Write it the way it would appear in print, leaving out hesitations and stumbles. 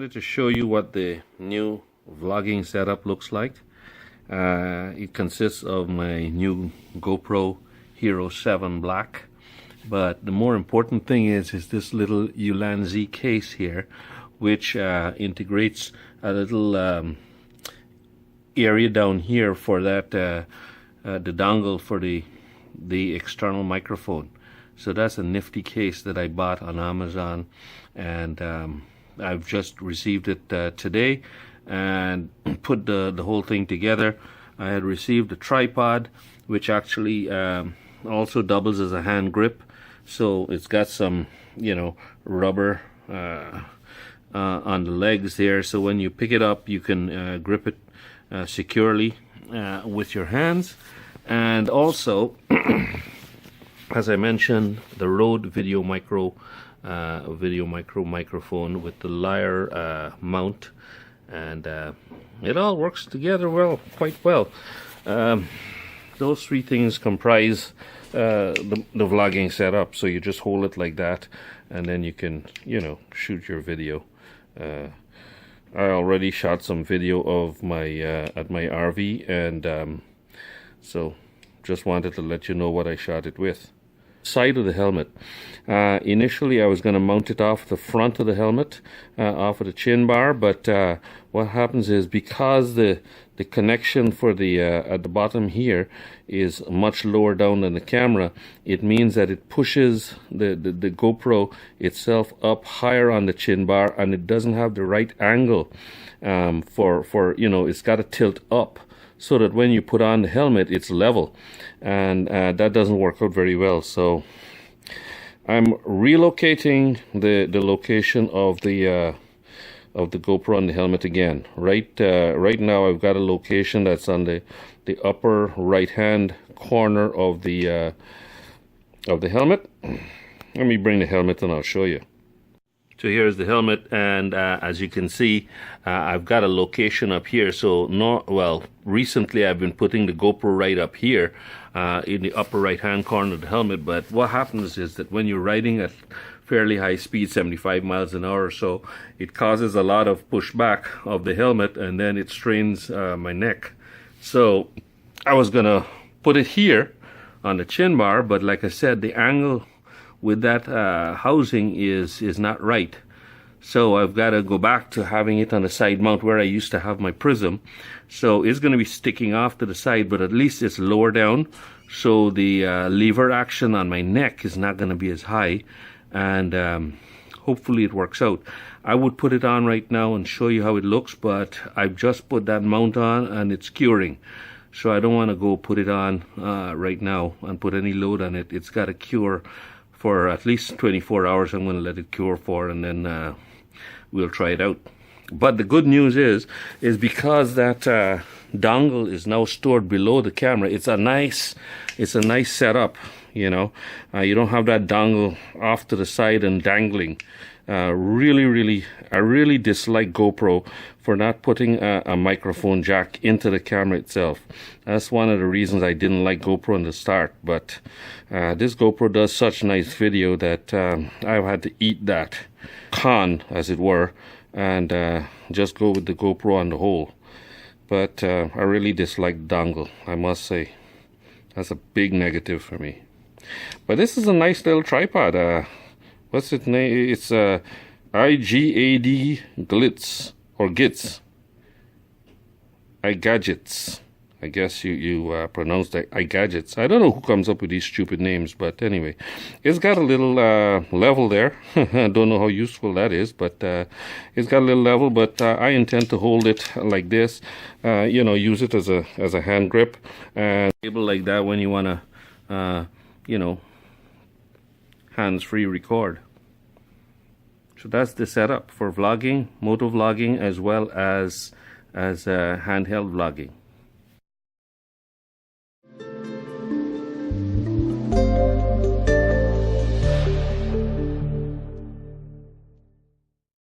wanted to show you what the new vlogging setup looks like. It consists of my new GoPro Hero 7 Black, but the more important thing is this little ULANZI case here, which integrates a little area down here for that the dongle for the external microphone. So that's a nifty case that I bought on Amazon, and I've just received it today and put the whole thing together. I had received a tripod, which actually also doubles as a hand grip, so it's got some, you know, rubber on the legs there, so when you pick it up you can grip it securely with your hands. And also as I mentioned, the Rode VideoMicro microphone with the lyre mount, and it all works together quite well. Those three things comprise the vlogging setup. So you just hold it like that, and then you can, you know, shoot your video. I already shot some video of my at my RV, and so just wanted to let you know what I shot it with. Side of the helmet. Initially I was going to mount it off the front of the helmet, off of the chin bar, but what happens is, because the connection for the at the bottom here is much lower down than the camera, it means that it pushes the GoPro itself up higher on the chin bar, and it doesn't have the right angle for you know, it's got to tilt up so that when you put on the helmet it's level, and that doesn't work out very well. So I'm relocating the location of the GoPro on the helmet again. Right now I've got a location that's on the upper right hand corner of the helmet. Let me bring the helmet and I'll show you. So here's the helmet, and as you can see, I've got a location up here. So recently I've been putting the GoPro right up here in the upper right hand corner of the helmet. But what happens is that when you're riding at fairly high speed, 75 miles an hour or so, it causes a lot of pushback of the helmet, and then it strains my neck. So I was gonna put it here on the chin bar, but like I said, the angle with that housing is not right. So I've got to go back to having it on the side mount where I used to have my prism. So it's going to be sticking off to the side, but at least it's lower down, so the lever action on my neck is not going to be as high, and hopefully it works out. I would put it on right now and show you how it looks, but I've just put that mount on and it's curing. So I don't want to go put it on right now and put any load on it. It's got to cure for at least 24 hours. I'm going to let it cure for, and then we'll try it out. But the good news is because that dongle is now stored below the camera, it's a nice setup. You know, you don't have that dongle off to the side and dangling. I really dislike GoPro for not putting a microphone jack into the camera itself. That's one of the reasons I didn't like GoPro in the start, but this GoPro does such nice video that I've had to eat that con, as it were, and just go with the GoPro on the whole. But I really dislike the dongle, I must say. That's a big negative for me. But this is a nice little tripod. What's its name? It's iGadgitz or Gitz. iGadgitz. I guess you pronounce that iGadgitz. I don't know who comes up with these stupid names, but anyway, it's got a little level there. I don't know how useful that is, but it's got a little level. But I intend to hold it like this. You know, use it as a hand grip, and able like that when you wanna, you know, hands-free record. So that's the setup for vlogging, moto vlogging, as well as handheld vlogging.